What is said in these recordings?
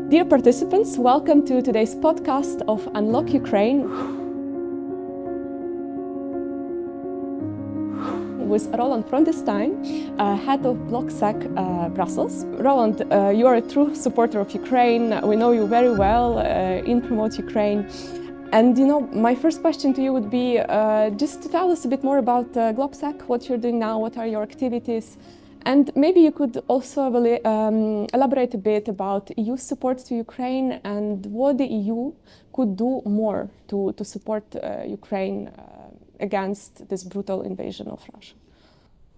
Dear participants, welcome to today's podcast of Unlock Ukraine with Roland Freudenstein, head of GLOBSEC Brussels. Roland, you are a true supporter of Ukraine. We know you very well in Promote Ukraine. And my first question to you would be just to tell us a bit more about GLOBSEC, what you're doing now, what are your activities, and maybe you could also elaborate a bit about EU support to Ukraine and what the EU could do more to support Ukraine against this brutal invasion of Russia.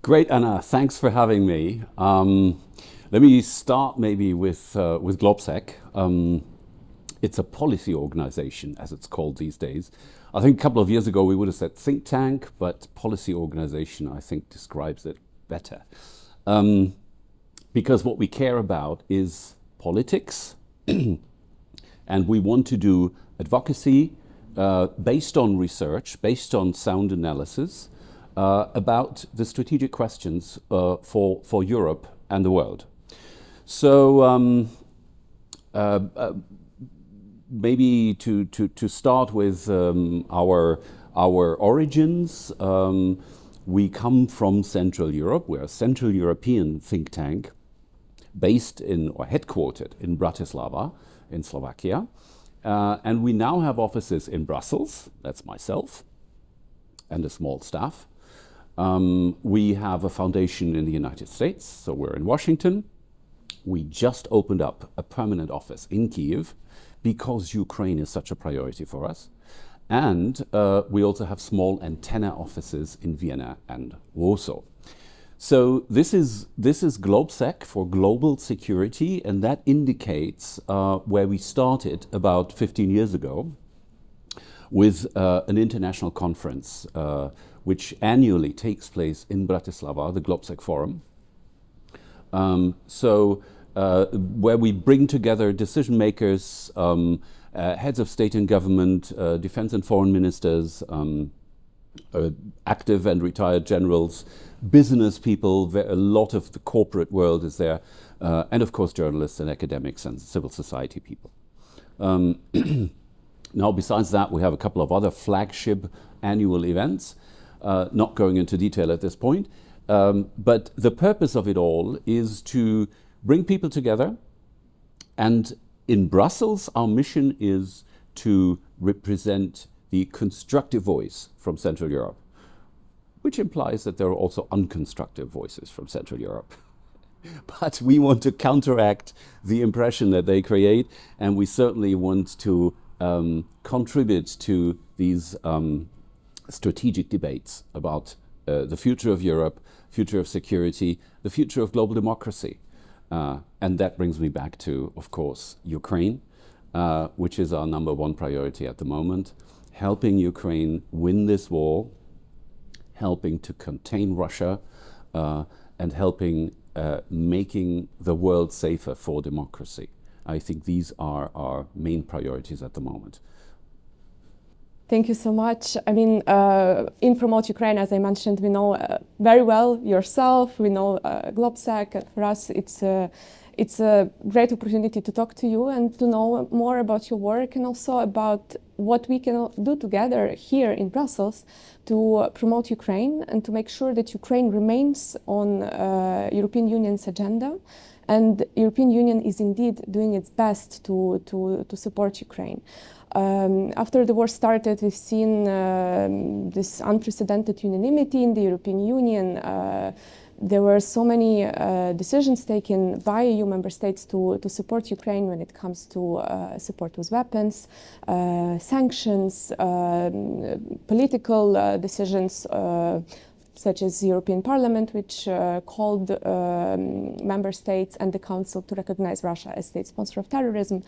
Great, Anna. Thanks for having me. Let me start maybe with GLOBSEC. It's a policy organization, as it's called these days. I think a couple of years ago we would have said think tank, but policy organization, I think, describes it better. Because what we care about is politics, and we want to do advocacy based on research, based on sound analysis, about the strategic questions for Europe and the world. So maybe to start with our origins, we come from Central Europe. We're a Central European think tank based in or headquartered in Bratislava in Slovakia. And we now have offices in Brussels, that's myself, and a small staff. We have a foundation in the United States, so we're in Washington. We just opened up a permanent office in Kyiv because Ukraine is such a priority for us. And we also have small antenna offices in Vienna and Warsaw. So this is GLOBSEC for global security, and that indicates where we started about 15 years ago with an international conference which annually takes place in Bratislava, the GLOBSEC Forum. Where we bring together decision makers, heads of state and government, defense and foreign ministers, active and retired generals, business people, a lot of the corporate world is there, and of course journalists and academics and civil society people. Now, besides that, we have a couple of other flagship annual events, not going into detail at this point, but the purpose of it all is to bring people together. And in Brussels, our mission is to represent the constructive voice from Central Europe, which implies that there are also unconstructive voices from Central Europe. But we want to counteract the impression that they create, and we certainly want to contribute to these strategic debates about the future of Europe, future of security, the future of global democracy. And that brings me back to, of course, Ukraine, which is our number one priority at the moment, helping Ukraine win this war, helping to contain Russia, and helping making the world safer for democracy. I think these are our main priorities at the moment. Thank you so much. I mean, in Promote Ukraine, as I mentioned, we know very well yourself, we know GLOBSEC. For us, it's a great opportunity to talk to you and to know more about your work and also about what we can do together here in Brussels to promote Ukraine and to make sure that Ukraine remains on European Union's agenda. And European Union is indeed doing its best to support Ukraine. After the war started, we've seen this unprecedented unanimity in the European Union. There were so many decisions taken by EU member states to support Ukraine when it comes to support with weapons, sanctions, political decisions, such as the European Parliament, which called member states and the Council to recognize Russia as state sponsor of terrorism.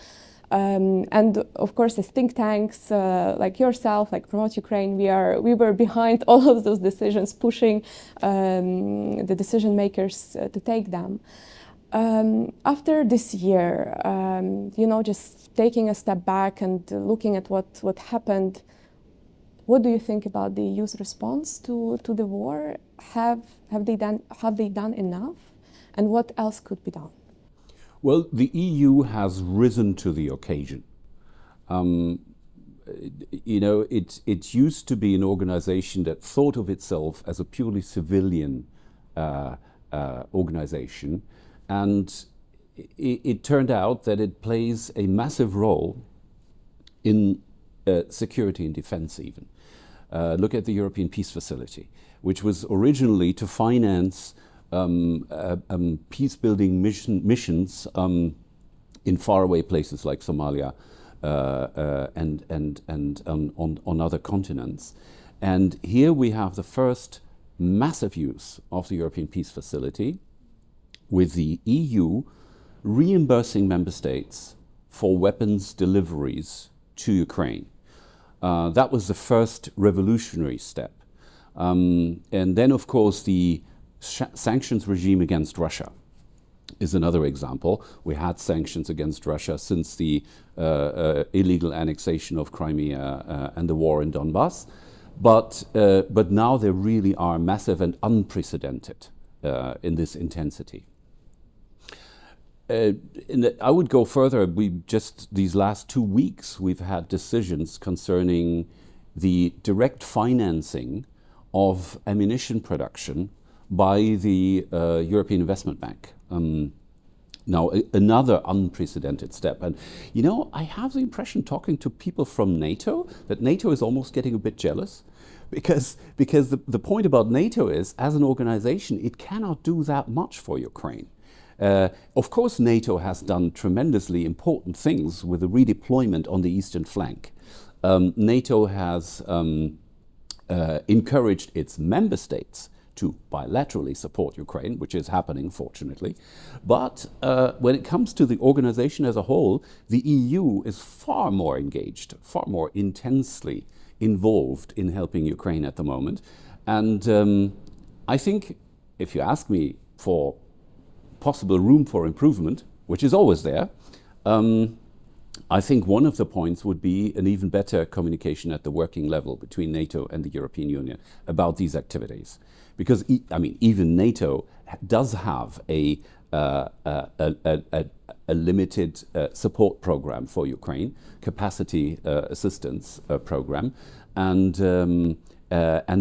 And of course, as think tanks like yourself, like Promote Ukraine, we were behind all of those decisions, pushing the decision makers to take them. After this year, just taking a step back and looking at what happened, what do you think about the EU's response to the war? Have they done enough? And what else could be done? Well, the EU has risen to the occasion. It used to be an organization that thought of itself as a purely civilian organization, and it turned out that it plays a massive role in security and defense even. Look at the European Peace Facility, which was originally to finance peace-building missions in faraway places like Somalia and on other continents. And here we have the first massive use of the European Peace Facility, with the EU reimbursing member states for weapons deliveries to Ukraine. That was the first revolutionary step. And then, of course, the sanctions regime against Russia is another example. We had sanctions against Russia since the illegal annexation of Crimea and the war in Donbass. But now they really are massive and unprecedented in this intensity. I would go further. These last 2 weeks, we've had decisions concerning the direct financing of ammunition production by the European Investment Bank. Now, another unprecedented step. And, I have the impression, talking to people from NATO, that NATO is almost getting a bit jealous, because the point about NATO is, as an organization, it cannot do that much for Ukraine. Of course, NATO has done tremendously important things with the redeployment on the eastern flank. NATO has encouraged its member states to bilaterally support Ukraine, which is happening, fortunately. But when it comes to the organization as a whole, the EU is far more engaged, far more intensely involved in helping Ukraine at the moment. And I think, if you ask me for possible room for improvement, which is always there, I think one of the points would be an even better communication at the working level between NATO and the European Union about these activities. Because, even NATO does have a limited support program for Ukraine, capacity assistance program, and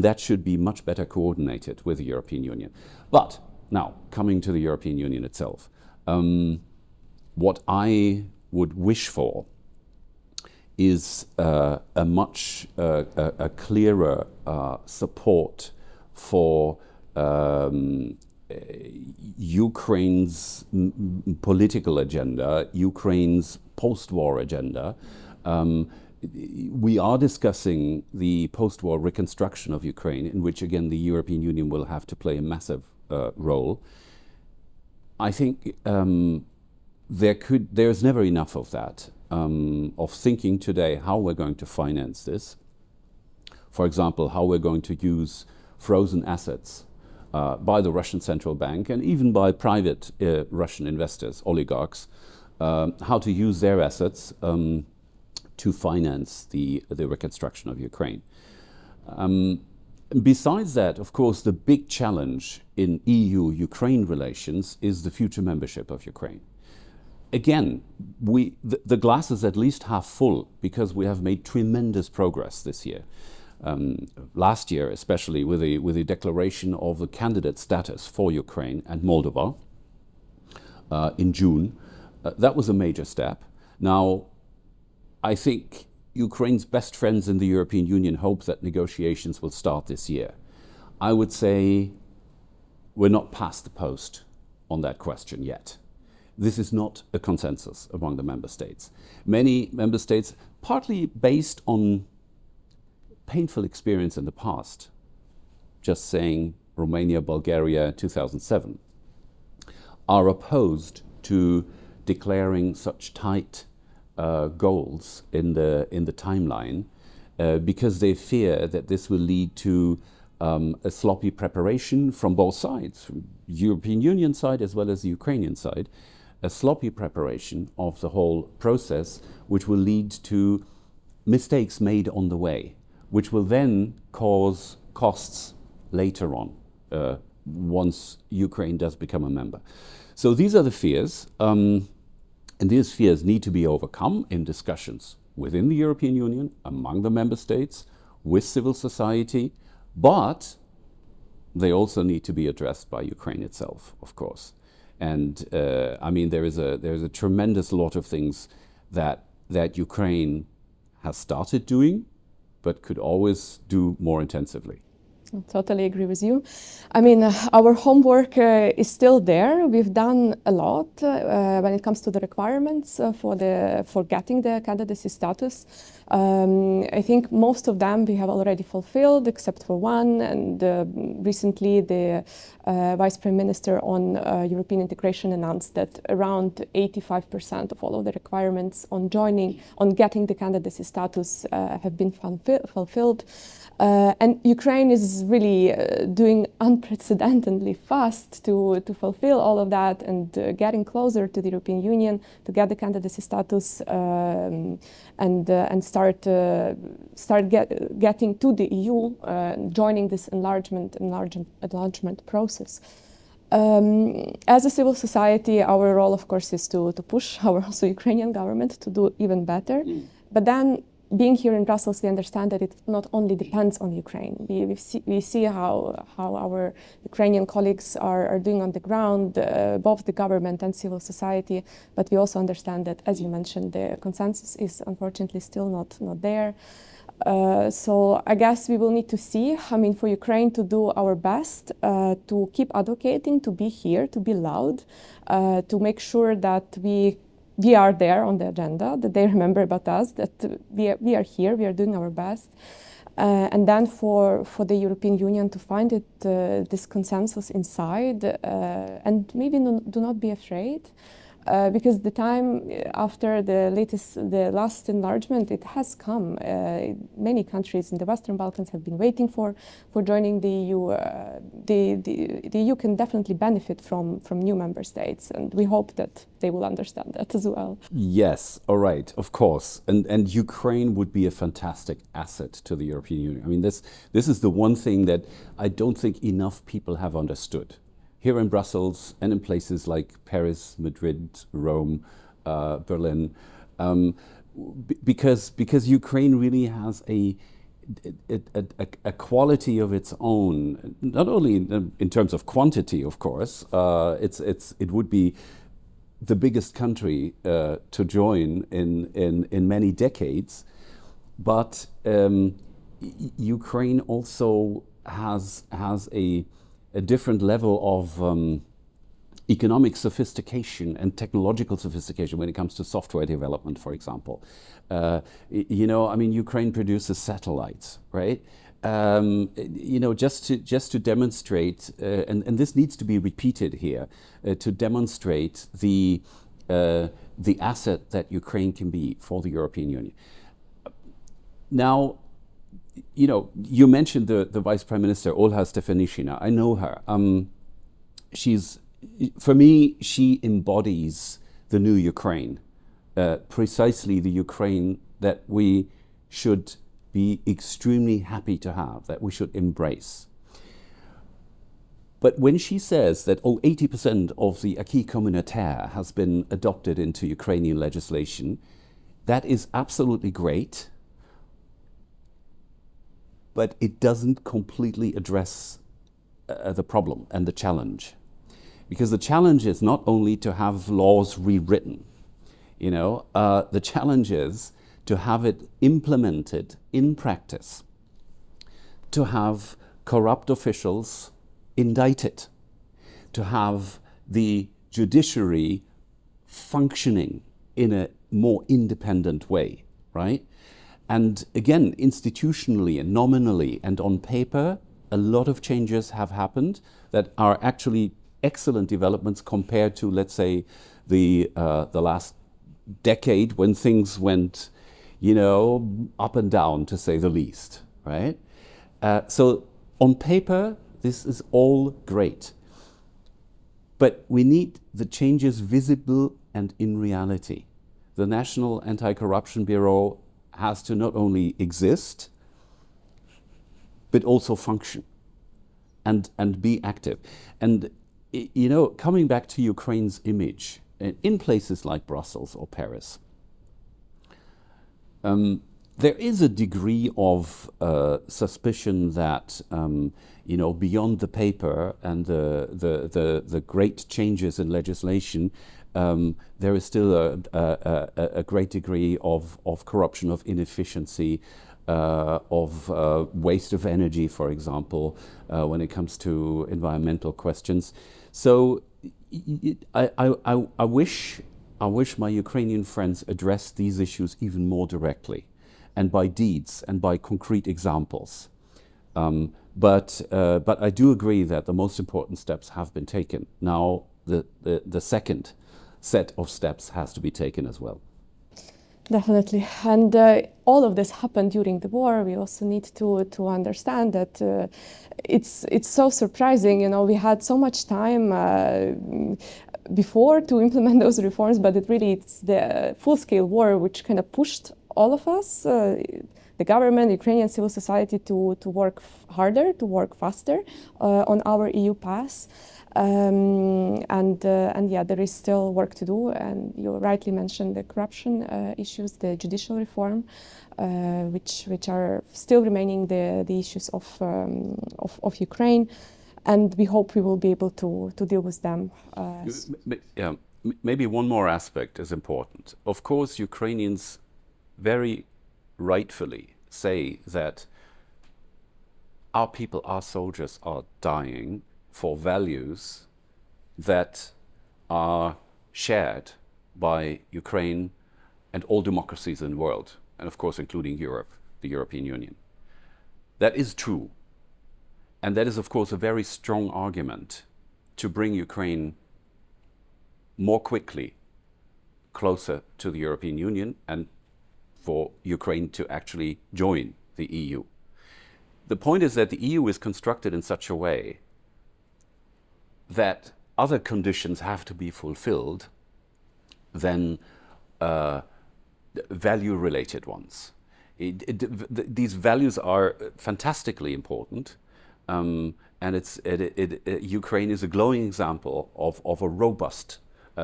that should be much better coordinated with the European Union. But now, coming to the European Union itself, what I would wish for is a much clearer support for Ukraine's political agenda, Ukraine's post-war agenda. We are discussing the post-war reconstruction of Ukraine, in which, again, the European Union will have to play a massive role. I think there's never enough of that, of thinking today how we're going to finance this. For example, how we're going to use frozen assets by the Russian central bank and even by private Russian investors, oligarchs, how to use their assets to finance the reconstruction of Ukraine. Besides that, of course, the big challenge in EU-Ukraine relations is the future membership of Ukraine. Again, the glass is at least half full, because we have made tremendous progress this year. Last year, especially with the declaration of the candidate status for Ukraine and Moldova in June, that was a major step. Now, I think Ukraine's best friends in the European Union hope that negotiations will start this year. I would say we're not past the post on that question yet. This is not a consensus among the member states. Many member states, partly based on painful experience in the past, just saying Romania, Bulgaria, 2007, are opposed to declaring such tight goals in the timeline, because they fear that this will lead to a sloppy preparation from both sides, from the European Union side as well as the Ukrainian side, a sloppy preparation of the whole process, which will lead to mistakes made on the way, which will then cause costs later on, once Ukraine does become a member. So these are the fears, and these fears need to be overcome in discussions within the European Union, among the member states, with civil society, but they also need to be addressed by Ukraine itself, of course. And I mean, there is a tremendous lot of things that Ukraine has started doing, but could always do more intensively. I totally agree with you. I mean, our homework is still there. We've done a lot when it comes to the requirements for getting the candidacy status. I think most of them we have already fulfilled, except for one. And recently, the Vice Prime Minister on European integration announced that around 85% of all of the requirements on getting the candidacy status have been fulfilled. And Ukraine is really doing unprecedentedly fast to fulfill all of that and getting closer to the European Union to get the candidacy status and start getting to the EU, joining this enlargement process. As a civil society, our role, of course, is to push our also Ukrainian government to do even better. But then, being here in Brussels, we understand that it not only depends on Ukraine. We see how our Ukrainian colleagues are doing on the ground, both the government and civil society. But we also understand that, as you mentioned, the consensus is unfortunately still not there. So I guess we will need to see, I mean, for Ukraine to do our best to keep advocating, to be here, to be loud, to make sure that we are there on the agenda, that they remember about us, that we are here, we are doing our best. And then for the European Union to find this consensus inside and maybe do not be afraid. Because the time after the last enlargement, it has come. Many countries in the Western Balkans have been waiting for joining the EU. The EU can definitely benefit from new member states, and we hope that they will understand that as well. Yes, all right, of course. And Ukraine would be a fantastic asset to the European Union. I mean, this is the one thing that I don't think enough people have understood. Here in Brussels and in places like Paris, Madrid, Rome, Berlin, because Ukraine really has a quality of its own, not only in terms of quantity, of course. It would be the biggest country to join in many decades, but Ukraine also has a different level of economic sophistication and technological sophistication when it comes to software development, for example. You know, I mean, Ukraine produces satellites, right? You know, just to demonstrate, and this needs to be repeated here, to demonstrate the asset that Ukraine can be for the European Union. Now, you know, you mentioned the Vice Prime Minister, Olha Stefanishyna. I know her. For me, she embodies the new Ukraine, precisely the Ukraine that we should be extremely happy to have, that we should embrace. But when she says that 80% of the acquis communautaire has been adopted into Ukrainian legislation, that is absolutely great. But it doesn't completely address the problem and the challenge. Because the challenge is not only to have laws rewritten, you know, the challenge is to have it implemented in practice, to have corrupt officials indicted, to have the judiciary functioning in a more independent way, right? And again, institutionally and nominally and on paper, a lot of changes have happened that are actually excellent developments compared to, let's say, the last decade when things went, you know, up and down, to say the least, right? So on paper, this is all great. But we need the changes visible and in reality. The National Anti-Corruption Bureau has to not only exist, but also function and be active. And you know, coming back to Ukraine's image in places like Brussels or Paris, there is a degree of suspicion that, you know, beyond the paper and the great changes in legislation, there is still a great degree of corruption, of inefficiency, of waste of energy, for example, when it comes to environmental questions. So I wish my Ukrainian friends addressed these issues even more directly, and by deeds and by concrete examples. But I do agree that the most important steps have been taken. Now the second set of steps has to be taken as well. Definitely, and all of this happened during the war. We also need to understand that it's so surprising. You know, we had so much time before to implement those reforms, but it's the full-scale war which kind of pushed all of us, the government, Ukrainian civil society, to work harder, to work faster on our EU path. And yeah, there is still work to do, and you rightly mentioned the corruption issues, the judicial reform, which are still remaining the issues of Ukraine, and we hope we will be able to deal with them. Yeah, maybe one more aspect is important. Of course, Ukrainians very rightfully say that our people, our soldiers, are dying for values that are shared by Ukraine and all democracies in the world, and of course including Europe, the European Union. That is true. And that is of course a very strong argument to bring Ukraine more quickly closer to the European Union and for Ukraine to actually join the EU. The point is that the EU is constructed in such a way that other conditions have to be fulfilled than value-related ones. These values are fantastically important, and Ukraine is a glowing example of a robust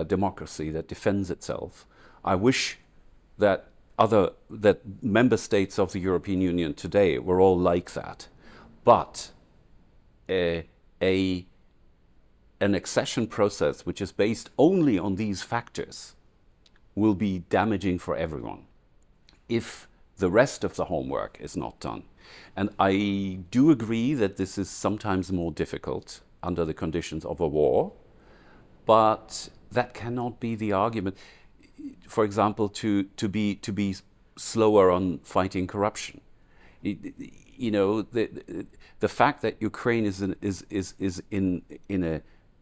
democracy that defends itself. I wish that member states of the European Union today were all like that, but an accession process which is based only on these factors will be damaging for everyone if the rest of the homework is not done. And I do agree that this is sometimes more difficult under the conditions of a war, but that cannot be the argument. For example, to be slower on fighting corruption. You know, the fact that Ukraine is in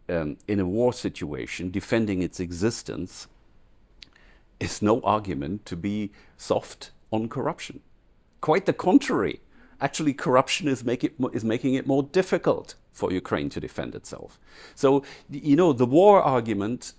a war situation, defending its existence, is no argument to be soft on corruption. Quite the contrary. Actually, corruption is making it more difficult for Ukraine to defend itself. So, you know, the war argument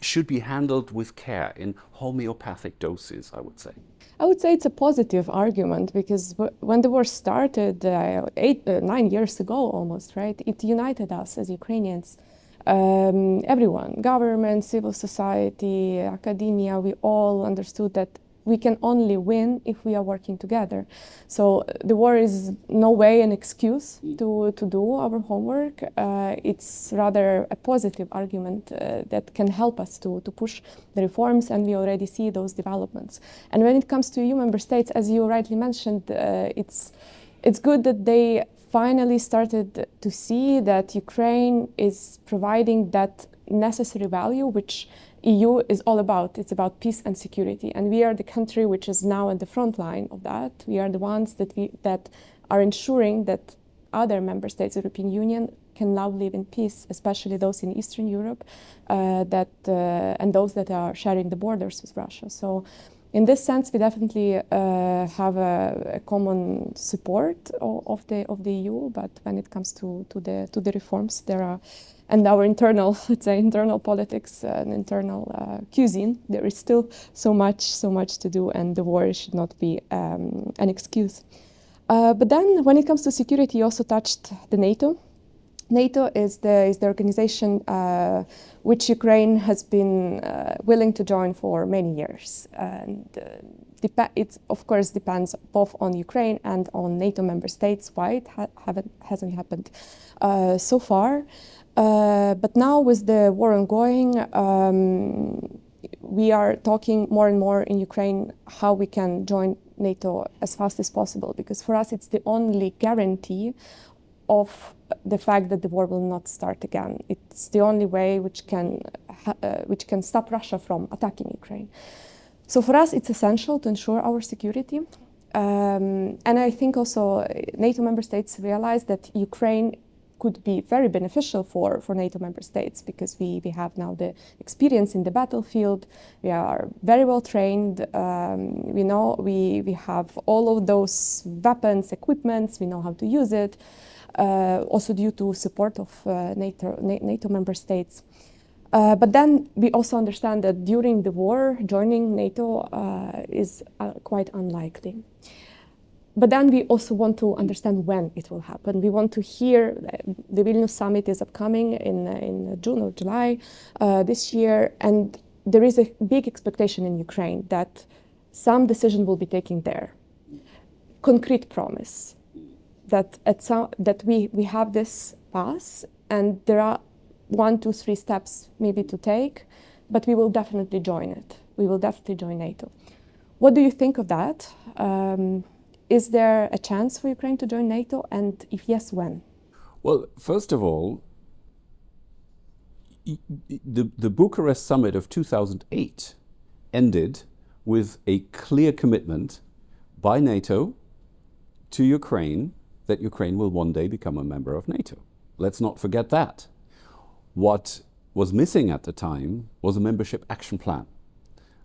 should be handled with care in homeopathic doses, I would say. I would say it's a positive argument, because when the war started 9 years ago almost, right, it united us as Ukrainians. Everyone, government, civil society, academia, we all understood that we can only win if we are working together. So the war is no way an excuse to do our homework. It's rather a positive argument that can help us to push the reforms, and we already see those developments. And when it comes to EU member states, as you rightly mentioned, it's good that they finally started to see that Ukraine is providing that necessary value which EU is all about. It's about peace and security, and we are the country which is now at the front line of that. We are the ones that are ensuring that other member states of the European Union can now live in peace, especially those in Eastern Europe and those that are sharing the borders with Russia. So in this sense, we definitely have a common support of the EU, but when it comes to the reforms, there are, and our internal, let's say, internal politics and internal cuisine, there is still so much to do, and the war should not be an excuse. But then, when it comes to security, you also touched the NATO. NATO is the organization which Ukraine has been willing to join for many years. And it, of course, depends both on Ukraine and on NATO member states why it hasn't happened so far. But now with the war ongoing, we are talking more and more in Ukraine how we can join NATO as fast as possible, because for us it's the only guarantee of the fact that the war will not start again. It's the only way which can stop Russia from attacking Ukraine. So for us, it's essential to ensure our security. And I think also NATO member states realize that Ukraine could be very beneficial for NATO member states, because we have now the experience in the battlefield. We are very well trained. We have all of those weapons, equipments. We know how to use it. Also due to support of NATO member states. But then we also understand that during the war, joining NATO is quite unlikely. But then we also want to understand when it will happen. We want to hear, the Vilnius summit is upcoming in June or July this year, and there is a big expectation in Ukraine that some decision will be taken there. Concrete promise that we have this pass, and there are 1, 2, 3 steps maybe to take, but we will definitely join it. We will definitely join NATO. What do you think of that? Is there a chance for Ukraine to join NATO? And if yes, when? Well, first of all, the Bucharest summit of 2008 ended with a clear commitment by NATO to Ukraine that Ukraine will one day become a member of NATO. Let's not forget that. What was missing at the time was a membership action plan,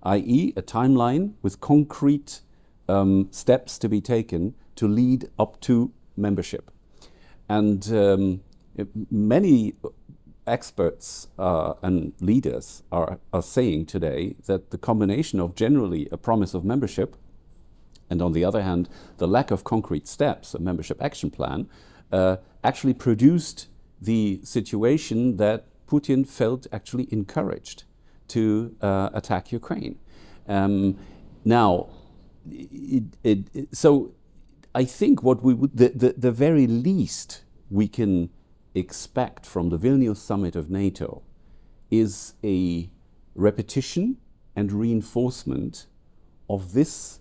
i.e. a timeline with concrete steps to be taken to lead up to membership. And many experts and leaders are saying today that the combination of generally a promise of membership and on the other hand, the lack of concrete steps, a membership action plan, actually produced the situation that Putin felt actually encouraged to attack Ukraine. Now, so I think what we would, the very least we can expect from the Vilnius summit of NATO is a repetition and reinforcement of this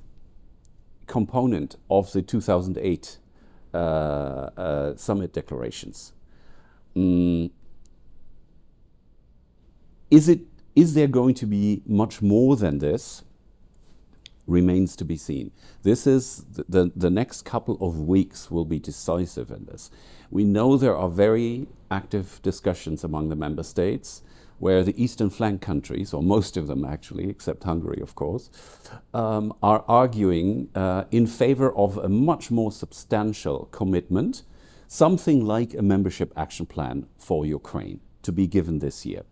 component of the 2008 summit declarations. Is there going to be much more than this? Remains to be seen. This is the next couple of weeks will be decisive in this. We know there are very active discussions among the member states where the eastern flank countries, or most of them actually, except Hungary of course, are arguing in favor of a much more substantial commitment, something like a membership action plan for Ukraine to be given this year.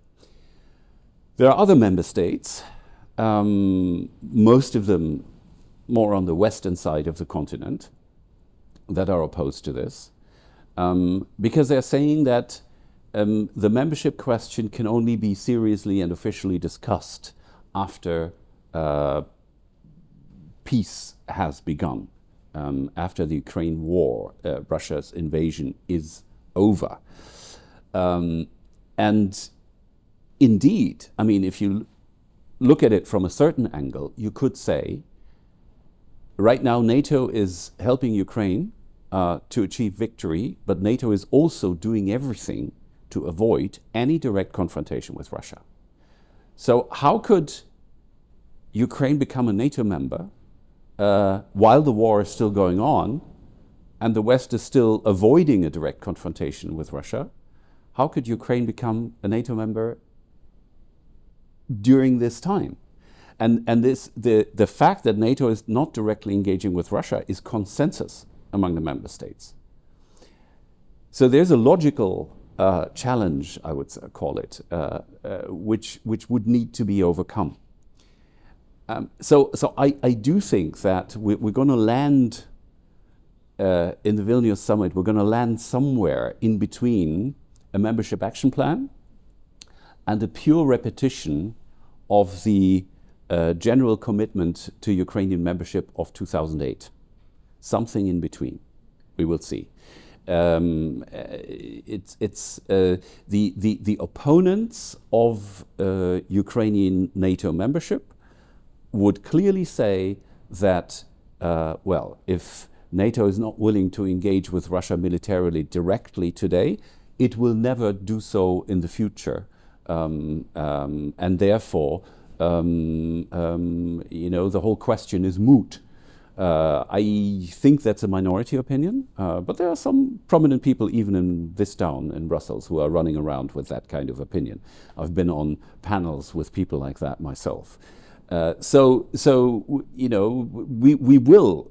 There are other member states, most of them more on the western side of the continent, that are opposed to this, because they're saying that the membership question can only be seriously and officially discussed after peace has begun, after the Ukraine war, Russia's invasion is over. And indeed, I mean, if you look at it from a certain angle, you could say, right now NATO is helping Ukraine to achieve victory, but NATO is also doing everything to avoid any direct confrontation with Russia. So how could Ukraine become a NATO member while the war is still going on and the West is still avoiding a direct confrontation with Russia? How could Ukraine become a NATO member during this time? And this, the fact that NATO is not directly engaging with Russia is consensus among the member states. So there's a logical challenge, I would call it, which would need to be overcome. So I do think that we're going to land in the Vilnius summit, we're going to land somewhere in between a membership action plan and a pure repetition of the general commitment to Ukrainian membership of 2008. Something in between, we will see. The opponents of Ukrainian NATO membership would clearly say that, well, if NATO is not willing to engage with Russia militarily directly today, it will never do so in the future. And therefore, the whole question is moot. I think that's a minority opinion, but there are some prominent people even in this town, in Brussels, who are running around with that kind of opinion. I've been on panels with people like that myself. We will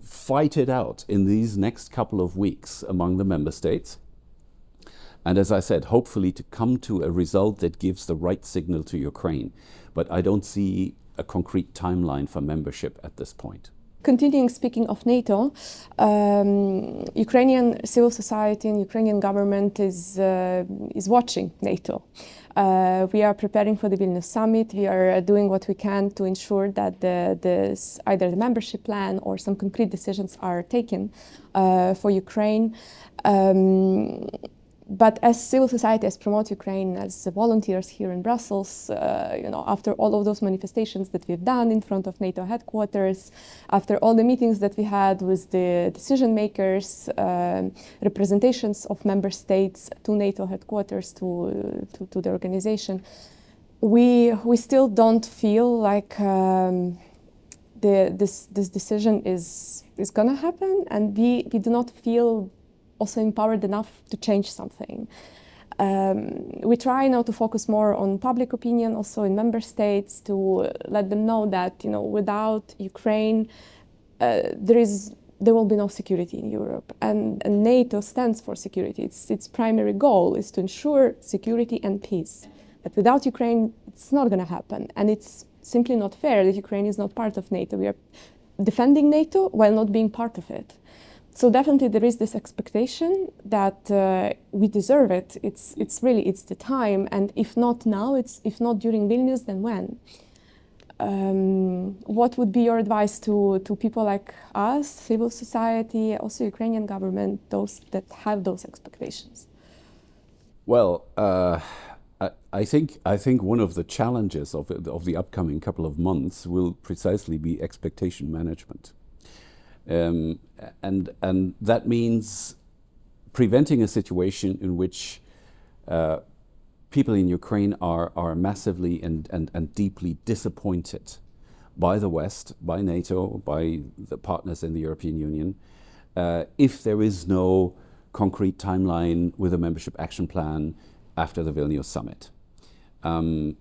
fight it out in these next couple of weeks among the member states. And as I said, hopefully to come to a result that gives the right signal to Ukraine. But I don't see a concrete timeline for membership at this point. Continuing speaking of NATO, Ukrainian civil society and Ukrainian government is watching NATO. We are preparing for the Vilnius summit. We are doing what we can to ensure that either the membership plan or some concrete decisions are taken for Ukraine. But as civil society, as Promote Ukraine, as volunteers here in Brussels, after all of those manifestations that we've done in front of NATO headquarters, after all the meetings that we had with the decision makers, representations of member states to NATO headquarters, to the organization, we still don't feel like this decision is going to happen, and we do not feel also empowered enough to change something. We try now to focus more on public opinion, also in member states, to let them know that without Ukraine, there will be no security in Europe, and NATO stands for security. Its primary goal is to ensure security and peace. But without Ukraine, it's not going to happen, and it's simply not fair that Ukraine is not part of NATO. We are defending NATO while not being part of it. So definitely there is this expectation that we deserve it. It's the time, and if not now, if not during Vilnius, then when? What would be your advice to people like us, civil society, also Ukrainian government, those that have those expectations? Well, I think one of the challenges of the upcoming couple of months will precisely be expectation management. And that means preventing a situation in which people in Ukraine are massively and deeply disappointed by the West, by NATO, by the partners in the European Union, if there is no concrete timeline with a membership action plan after the Vilnius summit. On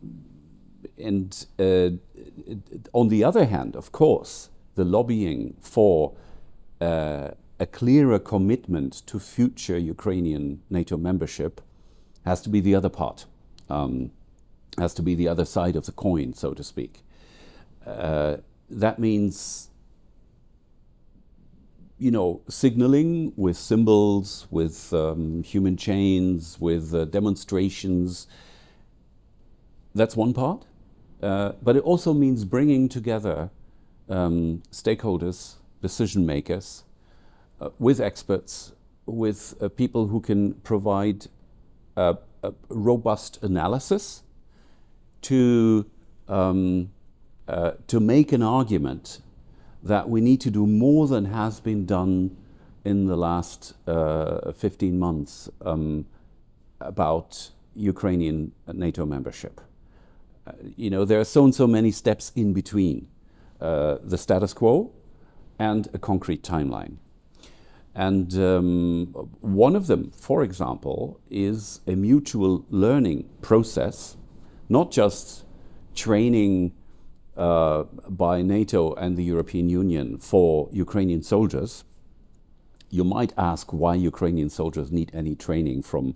the other hand, of course, the lobbying for a clearer commitment to future Ukrainian NATO membership has to be the other part, has to be the other side of the coin, so to speak. That means, signaling with symbols, with human chains, with demonstrations. That's one part. But it also means bringing together stakeholders, decision makers, with experts, with people who can provide a robust analysis to make an argument that we need to do more than has been done in the last 15 months about Ukrainian NATO membership. There are so many steps in between the status quo and a concrete timeline. And one of them, for example, is a mutual learning process, not just training by NATO and the European Union for Ukrainian soldiers, You might ask why Ukrainian soldiers need any training from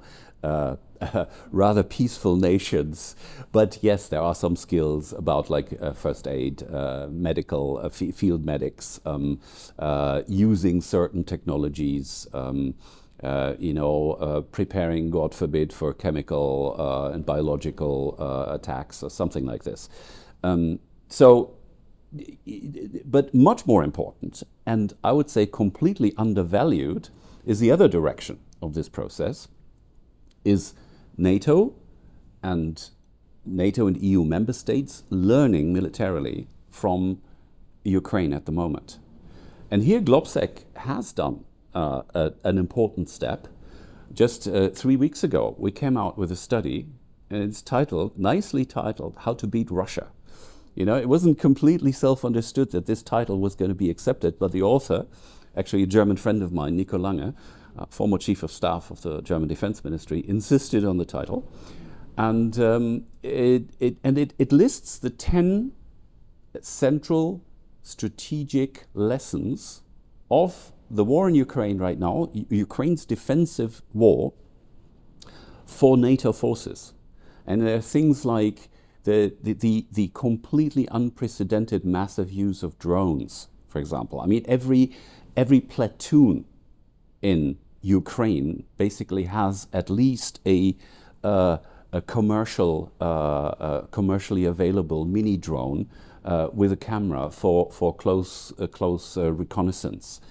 rather peaceful nations. But yes, there are some skills about like first aid, medical, field medics, using certain technologies, preparing, God forbid, for chemical and biological attacks or something like this. But much more important, and I would say completely undervalued, is the other direction of this process, is NATO and EU member states learning militarily from Ukraine at the moment. And here GLOBSEC has done an important step. Just 3 weeks ago, we came out with a study, and it's nicely titled, How to Beat Russia. You know, it wasn't completely self-understood that this title was going to be accepted, but the author, actually a German friend of mine, Nico Lange, former chief of staff of the German Defense Ministry, insisted on the title. And it lists the 10 central strategic lessons of the war in Ukraine right now, Ukraine's defensive war, for NATO forces. And there are things like the completely unprecedented massive use of drones, for example. I mean, every platoon in Ukraine basically has at least a commercially available mini drone with a camera for close reconnaissance.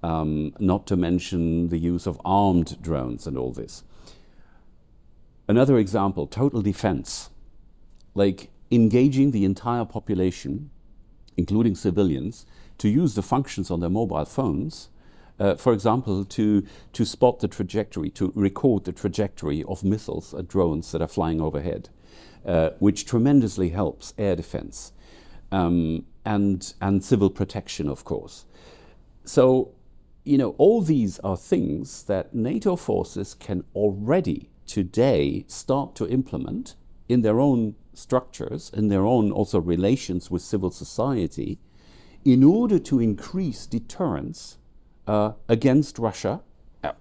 Not to mention the use of armed drones and all this. Another example, total defense. Like engaging the entire population, including civilians, to use the functions on their mobile phones, for example, to spot the trajectory, to record the trajectory of missiles and drones that are flying overhead, which tremendously helps air defense and civil protection, of course. So, you know, all these are things that NATO forces can already today start to implement in their own structures, in their own also relations with civil society, in order to increase deterrence against Russia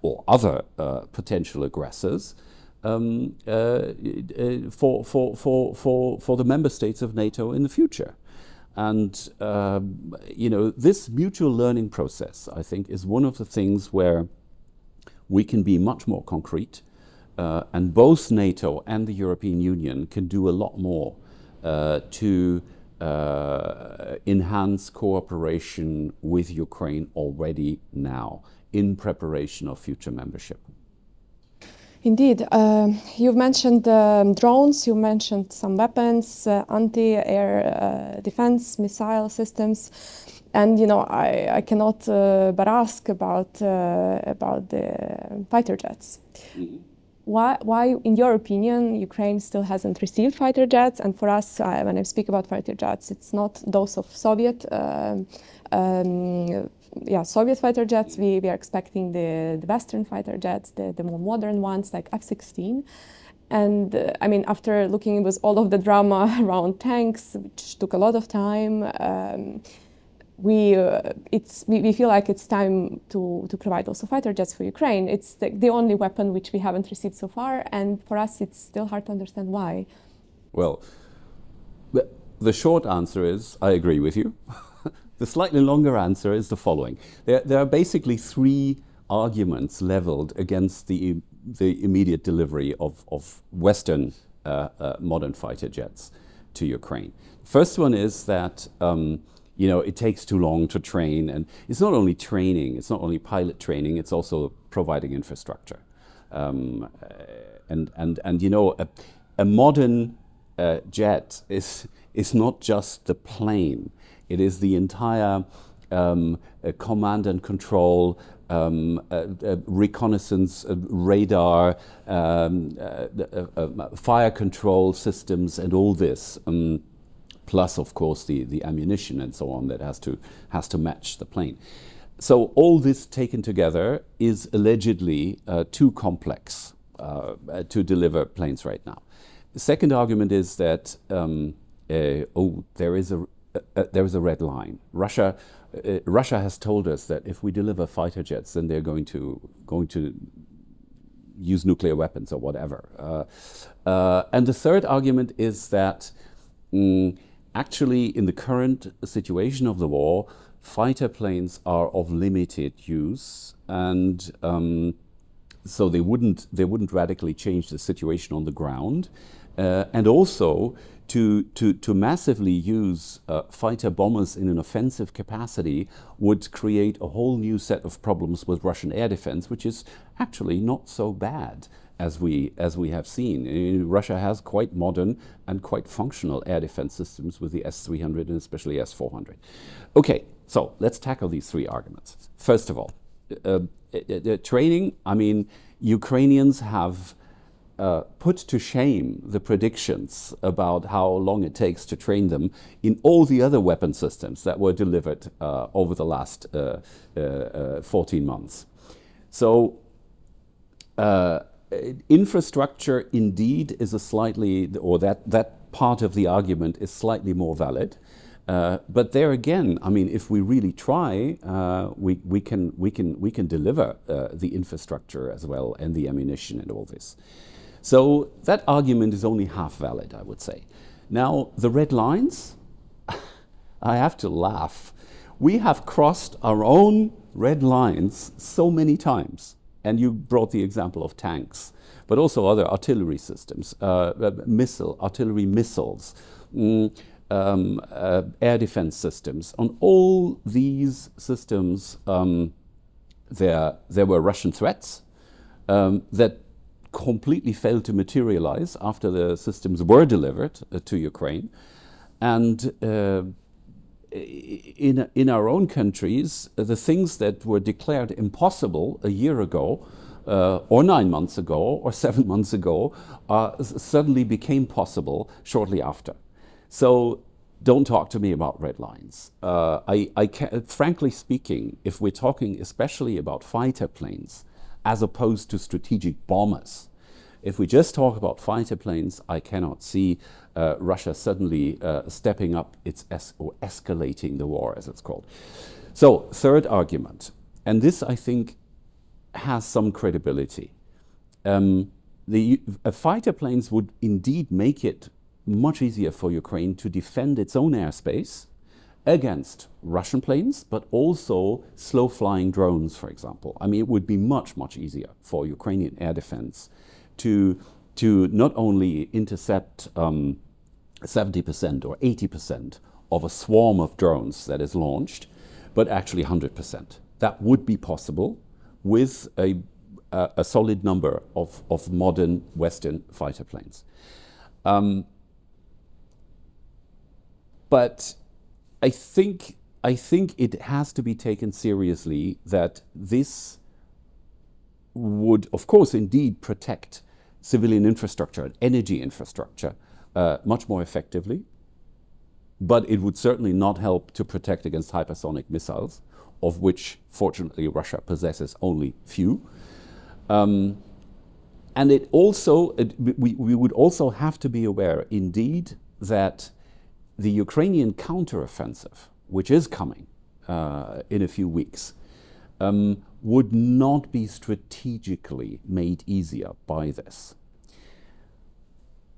or other potential aggressors for the member states of NATO in the future. And this mutual learning process, I think, is one of the things where we can be much more concrete. And both NATO and the European Union can do a lot more to enhance cooperation with Ukraine already now in preparation of future membership. Indeed. You've mentioned drones, you mentioned some weapons, anti-air defense, missile systems. And, you know, I cannot but ask about the fighter jets. Mm-hmm. Why, in your opinion, Ukraine still hasn't received fighter jets? And for us, when I speak about fighter jets, it's not those of Soviet fighter jets. We are expecting the Western fighter jets, the more modern ones like F-16. And I mean, after looking with all of the drama around tanks, which took a lot of time, we feel like it's time to provide also fighter jets for Ukraine. It's the only weapon which we haven't received so far, and for us it's still hard to understand why. Well, the short answer is I agree with you. The slightly longer answer is the following. There are basically three arguments leveled against the immediate delivery of Western modern fighter jets to Ukraine. First one is that it takes too long to train, and it's not only training, it's not only pilot training, it's also providing infrastructure. A modern jet is not just the plane, it is the entire command and control, reconnaissance, radar, fire control systems, and all this. Plus, of course, the ammunition and so on that has to match the plane. So all this taken together is allegedly too complex to deliver planes right now. The second argument is that there is a red line. Russia has told us that if we deliver fighter jets, then they're going to use nuclear weapons or whatever. And the third argument is that actually, in the current situation of the war, fighter planes are of limited use, and so they wouldn't radically change the situation on the ground, and also to massively use fighter bombers in an offensive capacity would create a whole new set of problems with Russian air defense, which is actually not so bad as we have seen. Russia has quite modern and quite functional air defense systems with the S-300 and especially S-400. Okay, so let's tackle these three arguments. First of all, training. I mean, Ukrainians have put to shame the predictions about how long it takes to train them in all the other weapon systems that were delivered over the last 14 months. So infrastructure indeed is a slightly, or that part of the argument is slightly more valid. But there again, I mean, if we really try, we can deliver the infrastructure as well and the ammunition and all this. So that argument is only half valid, I would say. Now, the red lines, I have to laugh. We have crossed our own red lines so many times. And you brought the example of tanks, but also other artillery systems, artillery missiles, air defense systems. On all these systems, there were Russian threats that completely failed to materialize after the systems were delivered to Ukraine. And in our own countries, the things that were declared impossible a year ago, or 9 months ago, or 7 months ago, suddenly became possible shortly after. So don't talk to me about red lines. Frankly speaking, if we're talking especially about fighter planes, as opposed to strategic bombers, if we just talk about fighter planes, I cannot see Russia suddenly stepping up or escalating the war, as it's called. So, third argument, and this I think has some credibility. Fighter planes would indeed make it much easier for Ukraine to defend its own airspace against Russian planes, but also slow-flying drones, for example. I mean, it would be much, much easier for Ukrainian air defense to not only intercept 70% or 80% of a swarm of drones that is launched, but actually 100%. That would be possible with a solid number of modern Western fighter planes. But I think it has to be taken seriously that this would, of course, indeed protect civilian infrastructure and energy infrastructure much more effectively, but it would certainly not help to protect against hypersonic missiles, of which, fortunately, Russia possesses only few. And we would also have to be aware, indeed, that the Ukrainian counteroffensive, which is coming in a few weeks, would not be strategically made easier by this.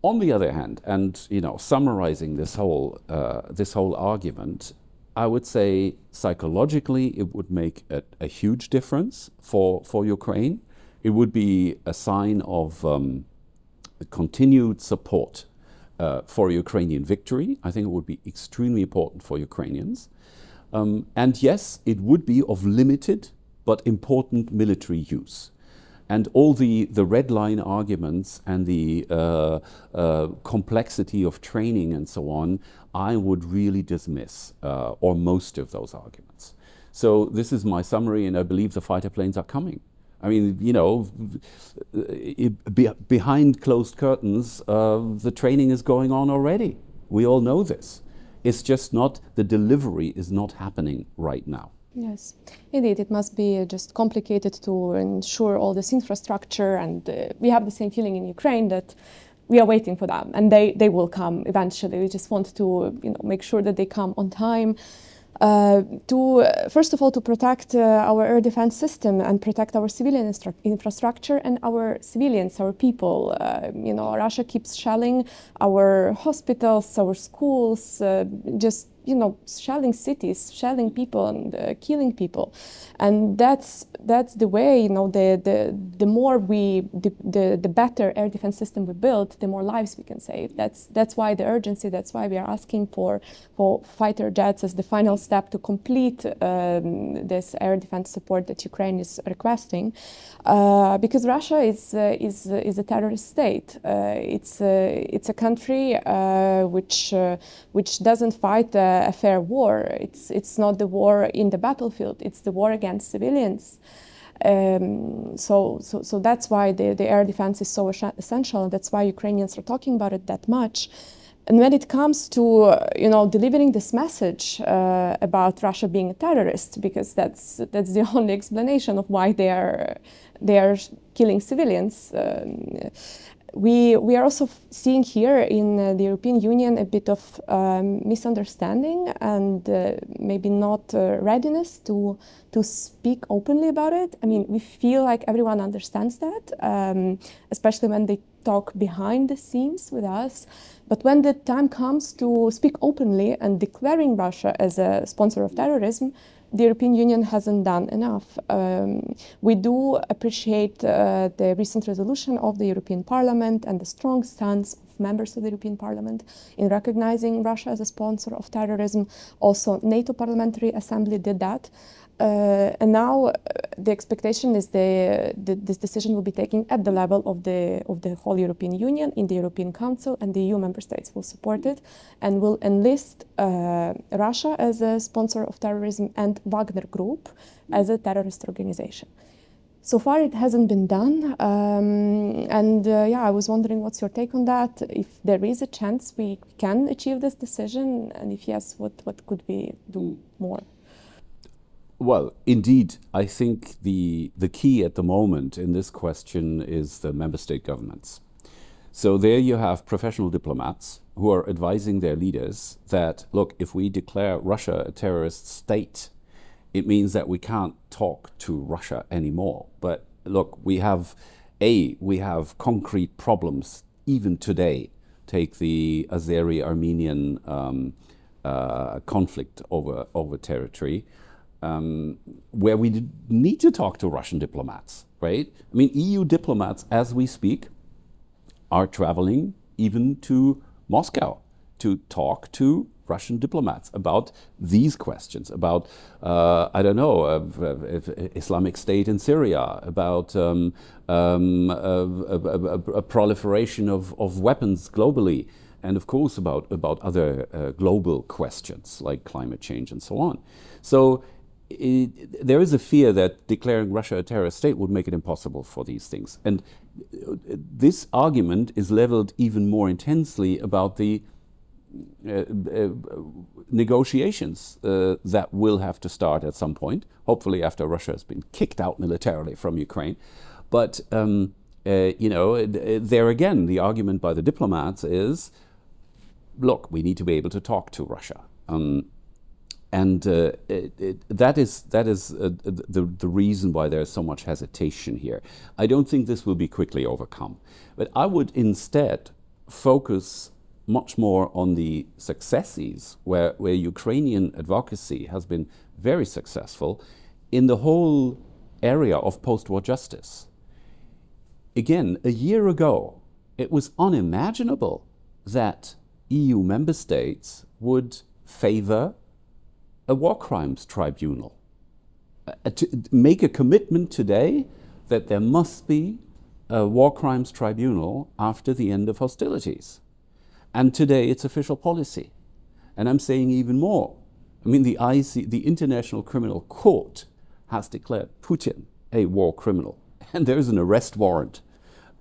On the other hand, and summarizing this whole argument, I would say psychologically it would make a huge difference for Ukraine. It would be a sign of continued support for Ukrainian victory. I think it would be extremely important for Ukrainians. And yes, it would be of limited but important military use. And all the red line arguments and the complexity of training and so on, I would really dismiss, or most of those arguments. So this is my summary, and I believe the fighter planes are coming. I mean, behind closed curtains, the training is going on already. We all know this. It's just not, the delivery is not happening right now. Yes, indeed, it must be just complicated to ensure all this infrastructure, and we have the same feeling in Ukraine that we are waiting for them, and they will come eventually. We just want to make sure that they come on time. First of all, to protect our air defense system and protect our civilian infrastructure and our civilians, our people. Russia keeps shelling our hospitals, our schools, just shelling cities, shelling people, and killing people, and that's the way. The more the better air defense system we build, the more lives we can save. That's why the urgency. That's why we are asking for fighter jets as the final step to complete this air defense support that Ukraine is requesting, because Russia is a terrorist state. It's a country which doesn't fight a fair war. It's not the war in the battlefield. It's the war against civilians. So that's why the air defense is so essential, and that's why Ukrainians are talking about it that much. And when it comes to delivering this message about Russia being a terrorist, because that's the only explanation of why they are killing civilians. We are also seeing here in the European Union a bit of misunderstanding and maybe not readiness to speak openly about it. I mean, we feel like everyone understands that, especially when they talk behind the scenes with us. But when the time comes to speak openly and declaring Russia as a sponsor of terrorism, the European Union hasn't done enough. We do appreciate the recent resolution of the European Parliament and the strong stance of members of the European Parliament in recognizing Russia as a sponsor of terrorism. Also, NATO Parliamentary Assembly did that. And now the expectation is this decision will be taken at the level of the whole European Union, in the European Council, and the EU member states will support it and will enlist Russia as a sponsor of terrorism and Wagner Group as a terrorist organization. So far it hasn't been done, I was wondering what's your take on that, if there is a chance we can achieve this decision, and if yes, what could we do more? Well, indeed, I think the key at the moment in this question is the member state governments. So there you have professional diplomats who are advising their leaders that, look, if we declare Russia a terrorist state, it means that we can't talk to Russia anymore. But look, we have concrete problems even today. Take the Azeri-Armenian conflict over territory. Where we need to talk to Russian diplomats, right? I mean, EU diplomats, as we speak, are traveling even to Moscow to talk to Russian diplomats about these questions, about, Islamic State in Syria, about a proliferation of weapons globally, and of course about other global questions like climate change and so on. So there is a fear that declaring Russia a terrorist state would make it impossible for these things. And this argument is leveled even more intensely about the negotiations that will have to start at some point, hopefully after Russia has been kicked out militarily from Ukraine. But, there again, the argument by the diplomats is, look, we need to be able to talk to Russia. That is the reason why there's so much hesitation here. I don't think this will be quickly overcome. But I would instead focus much more on the successes where Ukrainian advocacy has been very successful in the whole area of post-war justice. Again, a year ago, it was unimaginable that EU member states would favor a war crimes tribunal. To make a commitment today that there must be a war crimes tribunal after the end of hostilities. And today it's official policy. And I'm saying even more. I mean, the International Criminal Court has declared Putin a war criminal. And there's an arrest warrant.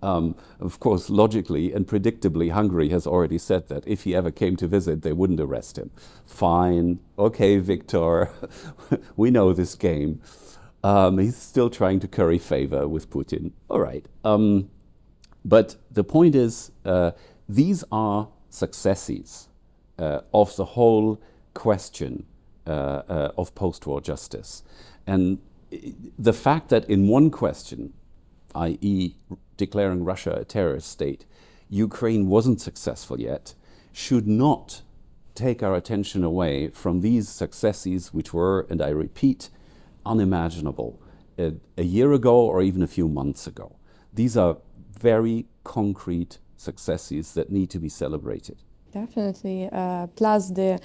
Of course, logically and predictably, Hungary has already said that if he ever came to visit, they wouldn't arrest him. Fine, okay, Viktor, we know this game. He's still trying to curry favor with Putin. All right. But the point is, these are successes of the whole question of post-war justice. And the fact that in one question, i.e. declaring Russia a terrorist state, Ukraine wasn't successful yet, should not take our attention away from these successes which were, and I repeat, unimaginable a year ago or even a few months ago. These are very concrete successes that need to be celebrated. Definitely. Plus the